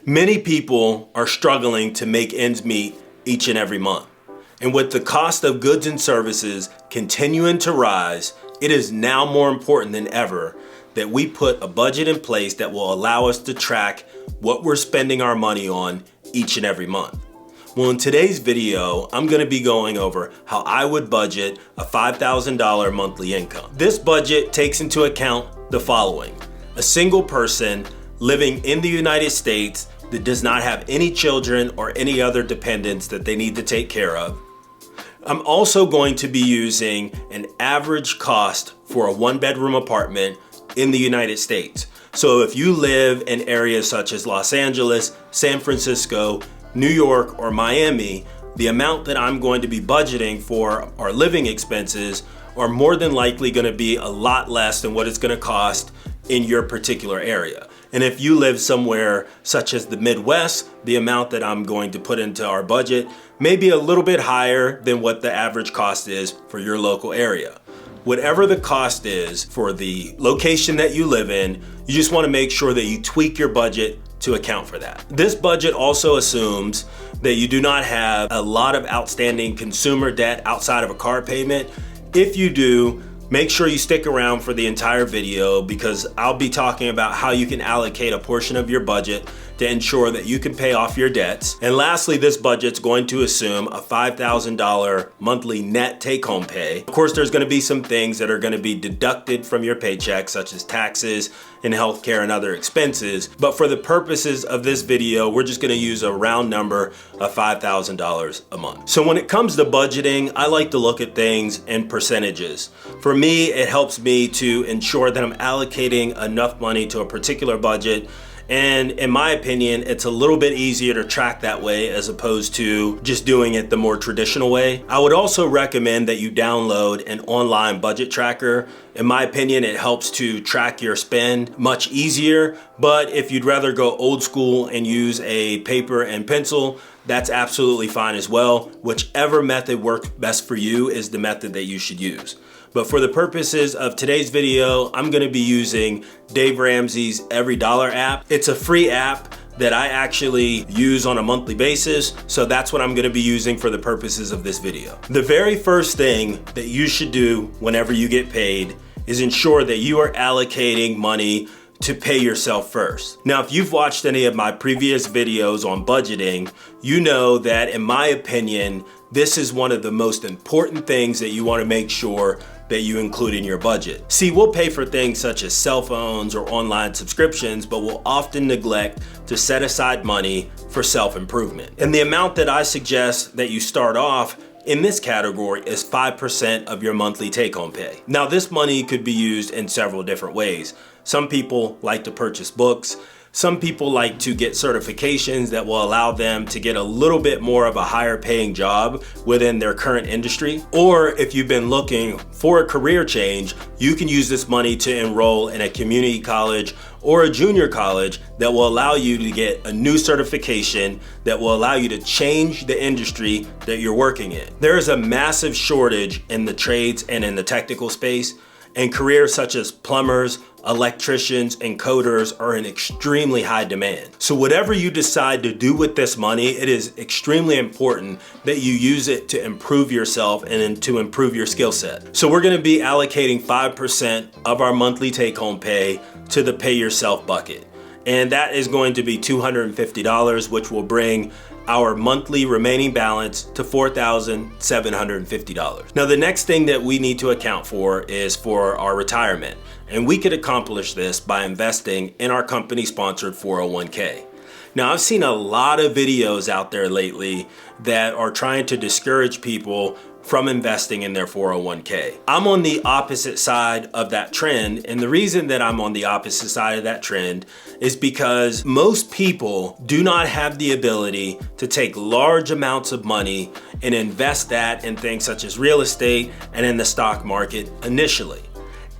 Many people are struggling to make ends meet each and every month. And with the cost of goods and services continuing to rise, it is now more important than ever that we put a budget in place that will allow us to track what we're spending our money on each and every month. Well, in today's video, I'm going to be going over how I would budget a $5,000 monthly income. This budget takes into account the following: a single person living in the United States that does not have any children or any other dependents that they need to take care of. I'm also going to be using an average cost for a one-bedroom apartment in the United States. So if you live in areas such as Los Angeles, San Francisco, New York, or Miami, the amount that I'm going to be budgeting for our living expenses are more than likely going to be a lot less than what it's going to cost in your particular area. And if you live somewhere such as the Midwest, the amount that I'm going to put into our budget may be a little bit higher than what the average cost is for your local area. Whatever the cost is for the location that you live in, you just want to make sure that you tweak your budget to account for that. This budget also assumes that you do not have a lot of outstanding consumer debt outside of a car payment. If you do, make sure you stick around for the entire video, because I'll be talking about how you can allocate a portion of your budget to ensure that you can pay off your debts. And lastly, this budget's going to assume a $5,000 monthly net take-home pay. Of course, there's going to be some things that are going to be deducted from your paycheck, such as taxes and healthcare and other expenses. But for the purposes of this video, we're just going to use a round number of $5,000 a month. So when it comes to budgeting, I like to look at things in percentages. For me, it helps me to ensure that I'm allocating enough money to a particular budget. And in my opinion, it's a little bit easier to track that way as opposed to just doing it the more traditional way. I would also recommend that you download an online budget tracker. In my opinion, it helps to track your spend much easier. But if you'd rather go old school and use a paper and pencil, that's absolutely fine as well. Whichever method works best for you is the method that you should use. But for the purposes of today's video, I'm gonna be using Dave Ramsey's Every Dollar app. It's a free app that I actually use on a monthly basis, so that's what I'm gonna be using for the purposes of this video. The very first thing that you should do whenever you get paid is ensure that you are allocating money to pay yourself first. Now, if you've watched any of my previous videos on budgeting, you know that in my opinion, this is one of the most important things that you wanna make sure that you include in your budget. See, we'll pay for things such as cell phones or online subscriptions, but we'll often neglect to set aside money for self-improvement. And the amount that I suggest that you start off in this category is 5% of your monthly take-home pay. Now, this money could be used in several different ways. Some people like to purchase books. Some people like to get certifications that will allow them to get a little bit more of a higher paying job within their current industry. Or if you've been looking for a career change, you can use this money to enroll in a community college or a junior college that will allow you to get a new certification that will allow you to change the industry that you're working in. There is a massive shortage in the trades and in the technical space, and careers such as plumbers, electricians, and coders are in extremely high demand. So whatever you decide to do with this money, it is extremely important that you use it to improve yourself and to improve your skill set. So we're gonna be allocating 5% of our monthly take-home pay to the pay yourself bucket. And that is going to be $250, which will bring our monthly remaining balance to $4,750. Now, the next thing that we need to account for is for our retirement. And we could accomplish this by investing in our company-sponsored 401k. Now, I've seen a lot of videos out there lately that are trying to discourage people from investing in their 401k. I'm on the opposite side of that trend, and the reason that I'm on the opposite side of that trend is because most people do not have the ability to take large amounts of money and invest that in things such as real estate and in the stock market initially.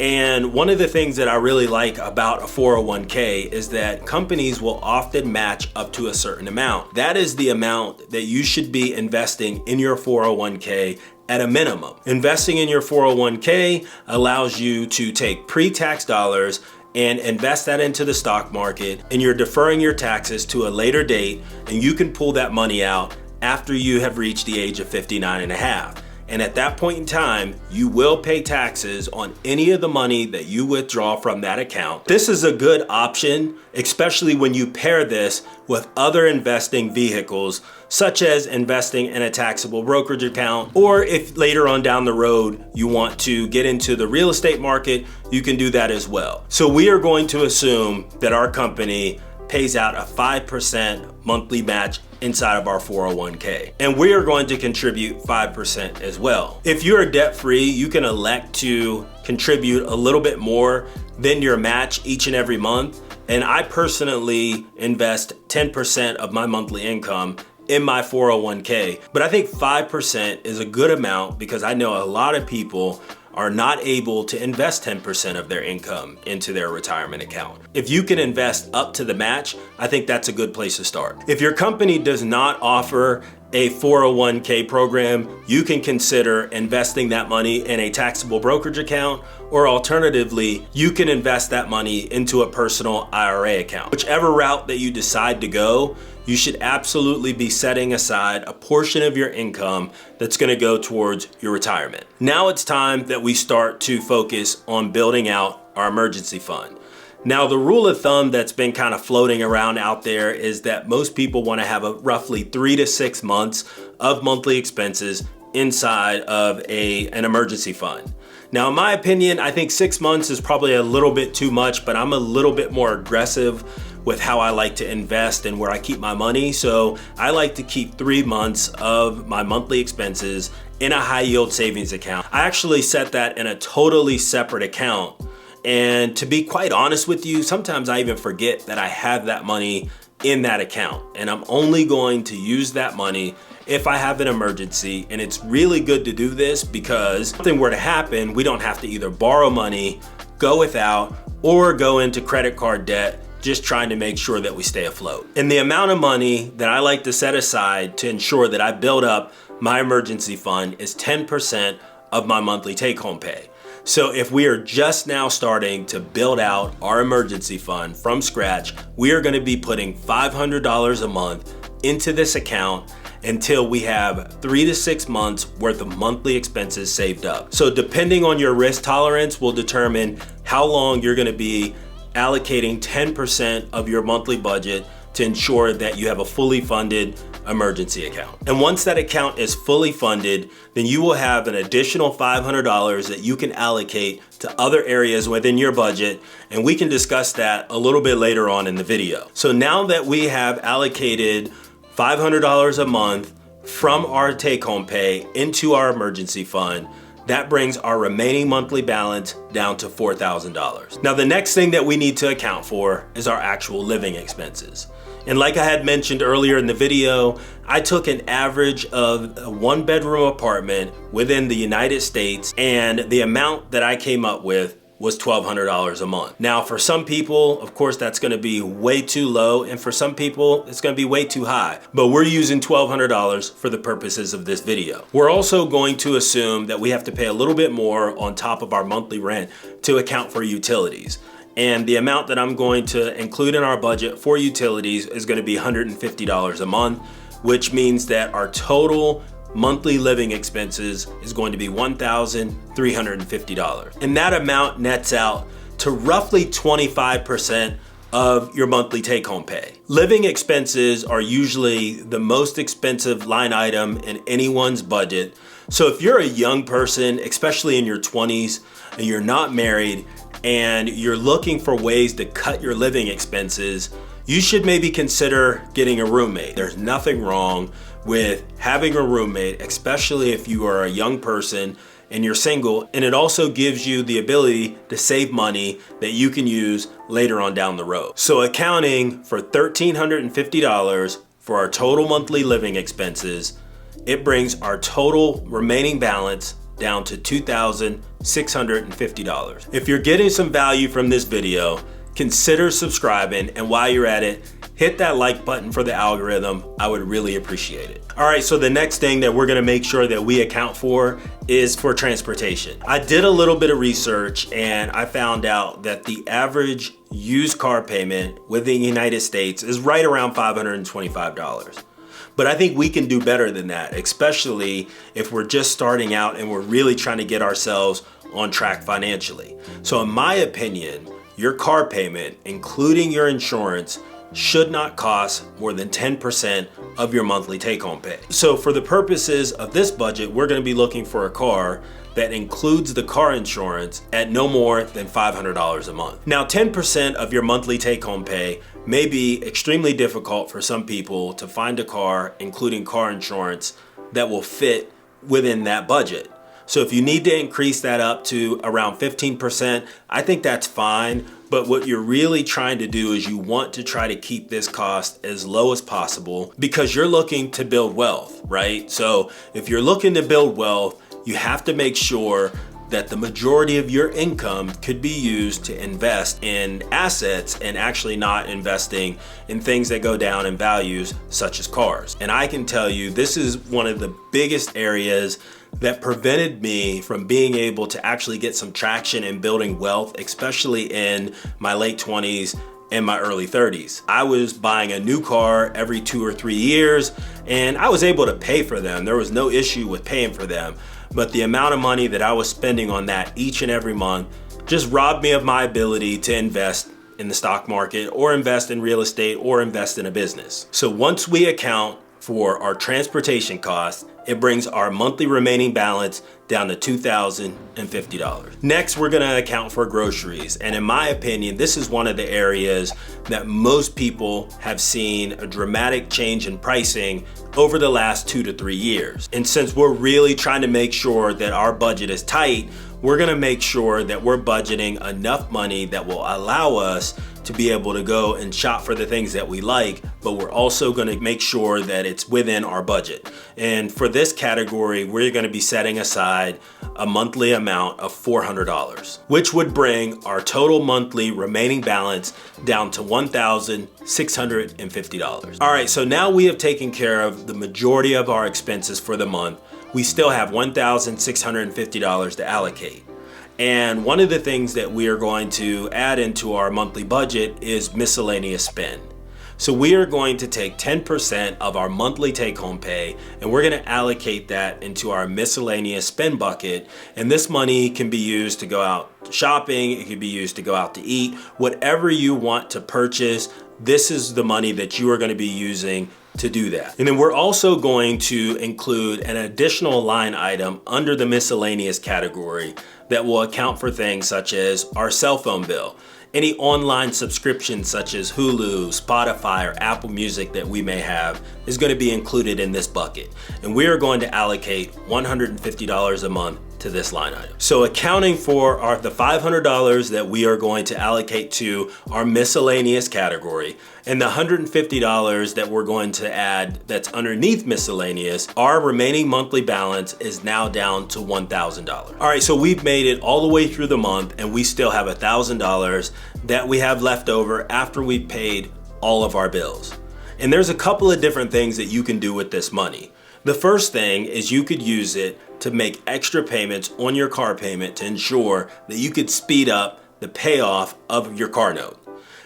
And one of the things that I really like about a 401k is that companies will often match up to a certain amount. That is the amount that you should be investing in your 401k at a minimum. Investing in your 401k allows you to take pre-tax dollars and invest that into the stock market, and you're deferring your taxes to a later date, and you can pull that money out after you have reached the age of 59 and a half. And at that point in time, you will pay taxes on any of the money that you withdraw from that account. This is a good option, especially when you pair this with other investing vehicles, such as investing in a taxable brokerage account, or if later on down the road you want to get into the real estate market, you can do that as well. So we are going to assume that our company pays out a 5% monthly match inside of our 401k. And we are going to contribute 5% as well. If you're debt free, you can elect to contribute a little bit more than your match each and every month. And I personally invest 10% of my monthly income in my 401k. But I think 5% is a good amount because I know a lot of people are not able to invest 10% of their income into their retirement account. If you can invest up to the match, I think that's a good place to start. If your company does not offer a 401k program, you can consider investing that money in a taxable brokerage account, or alternatively, you can invest that money into a personal IRA account. Whichever route that you decide to go, you should absolutely be setting aside a portion of your income that's gonna go towards your retirement. Now it's time that we start to focus on building out our emergency fund. Now, the rule of thumb that's been kind of floating around out there is that most people wanna have a roughly 3 to 6 months of monthly expenses inside of an emergency fund. Now, in my opinion, I think 6 months is probably a little bit too much, but I'm a little bit more aggressive with how I like to invest and where I keep my money. So I like to keep 3 months of my monthly expenses in a high yield savings account. I actually set that in a totally separate account. And to be quite honest with you, sometimes I even forget that I have that money in that account. And I'm only going to use that money if I have an emergency. And it's really good to do this because if something were to happen, we don't have to either borrow money, go without, or go into credit card debt, just trying to make sure that we stay afloat. And the amount of money that I like to set aside to ensure that I build up my emergency fund is 10% of my monthly take-home pay. So if we are just now starting to build out our emergency fund from scratch, we are gonna be putting $500 a month into this account until we have 3 to 6 months worth of monthly expenses saved up. So depending on your risk tolerance will determine how long you're gonna be allocating 10% of your monthly budget to ensure that you have a fully funded emergency account. And once that account is fully funded, then you will have an additional $500 that you can allocate to other areas within your budget, and we can discuss that a little bit later on in the video. So now that we have allocated $500 a month from our take-home pay into our emergency fund, that brings our remaining monthly balance down to $4,000. Now, the next thing that we need to account for is our actual living expenses. And like I had mentioned earlier in the video, I took an average of a 1-bedroom apartment within the United States, and the amount that I came up with was $1,200 a month. Now, for some people, of course, that's gonna be way too low, and for some people, it's gonna be way too high. But we're using $1,200 for the purposes of this video. We're also going to assume that we have to pay a little bit more on top of our monthly rent to account for utilities. And the amount that I'm going to include in our budget for utilities is gonna be $150 a month, which means that our total monthly living expenses is going to be $1,350. And that amount nets out to roughly 25% of your monthly take-home pay. Living expenses are usually the most expensive line item in anyone's budget. So if you're a young person, especially in your 20s, and you're not married, and you're looking for ways to cut your living expenses, you should maybe consider getting a roommate. There's nothing wrong with having a roommate, especially if you are a young person and you're single, and it also gives you the ability to save money that you can use later on down the road. So accounting for $1,350 for our total monthly living expenses, it brings our total remaining balance down to $2,650. If you're getting some value from this video, consider subscribing, and while you're at it, hit that like button for the algorithm. I would really appreciate it. All right, so the next thing that we're gonna make sure that we account for is for transportation. I did a little bit of research and I found out that the average used car payment within the United States is right around $525. But I think we can do better than that, especially if we're just starting out and we're really trying to get ourselves on track financially. So in my opinion, your car payment, including your insurance, should not cost more than 10% of your monthly take-home pay. So for the purposes of this budget, we're gonna be looking for a car that includes the car insurance at no more than $500 a month. Now, 10% of your monthly take-home pay may be extremely difficult for some people to find a car, including car insurance, that will fit within that budget. So if you need to increase that up to around 15%, I think that's fine. But what you're really trying to do is you want to try to keep this cost as low as possible because you're looking to build wealth, right? So if you're looking to build wealth, you have to make sure that the majority of your income could be used to invest in assets and actually not investing in things that go down in values such as cars. And I can tell you, this is one of the biggest areas that prevented me from being able to actually get some traction in building wealth, especially in my late 20s and my early 30s. I was buying a new car every 2 or 3 years, and I was able to pay for them. There was no issue with paying for them. But the amount of money that I was spending on that each and every month just robbed me of my ability to invest in the stock market or invest in real estate or invest in a business. So once we account for our transportation costs, it brings our monthly remaining balance down to $2,050. Next, we're gonna account for groceries. And in my opinion, this is one of the areas that most people have seen a dramatic change in pricing over the last 2 to 3 years. And since we're really trying to make sure that our budget is tight, we're gonna make sure that we're budgeting enough money that will allow us to be able to go and shop for the things that we like, but we're also gonna make sure that it's within our budget. And for this category, we're gonna be setting aside a monthly amount of $400, which would bring our total monthly remaining balance down to $1,650. All right, so now we have taken care of the majority of our expenses for the month. We still have $1,650 to allocate. And one of the things that we are going to add into our monthly budget is miscellaneous spend. So we are going to take 10% of our monthly take-home pay and we're gonna allocate that into our miscellaneous spend bucket. And this money can be used to go out shopping, it can be used to go out to eat, whatever you want to purchase, this is the money that you are gonna be using to do that. And then we're also going to include an additional line item under the miscellaneous category that will account for things such as our cell phone bill, any online subscriptions such as Hulu, Spotify, or Apple Music that we may have is going to be included in this bucket. And we are going to allocate $150 a month to this line item. So accounting for the $500 that we are going to allocate to our miscellaneous category and the $150 that we're going to add that's underneath miscellaneous, our remaining monthly balance is now down to $1,000. All right, so we've made it all the way through the month and we still have $1,000 that we have left over after we've paid all of our bills. And there's a couple of different things that you can do with this money. The first thing is you could use it to make extra payments on your car payment to ensure that you could speed up the payoff of your car note.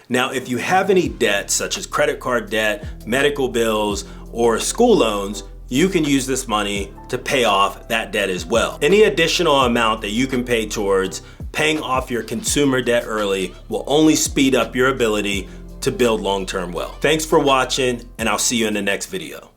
Now, if you have any debts such as credit card debt, medical bills, or school loans, you can use this money to pay off that debt as well. Any additional amount that you can pay towards paying off your consumer debt early will only speed up your ability to build long-term wealth. Thanks for watching, and I'll see you in the next video.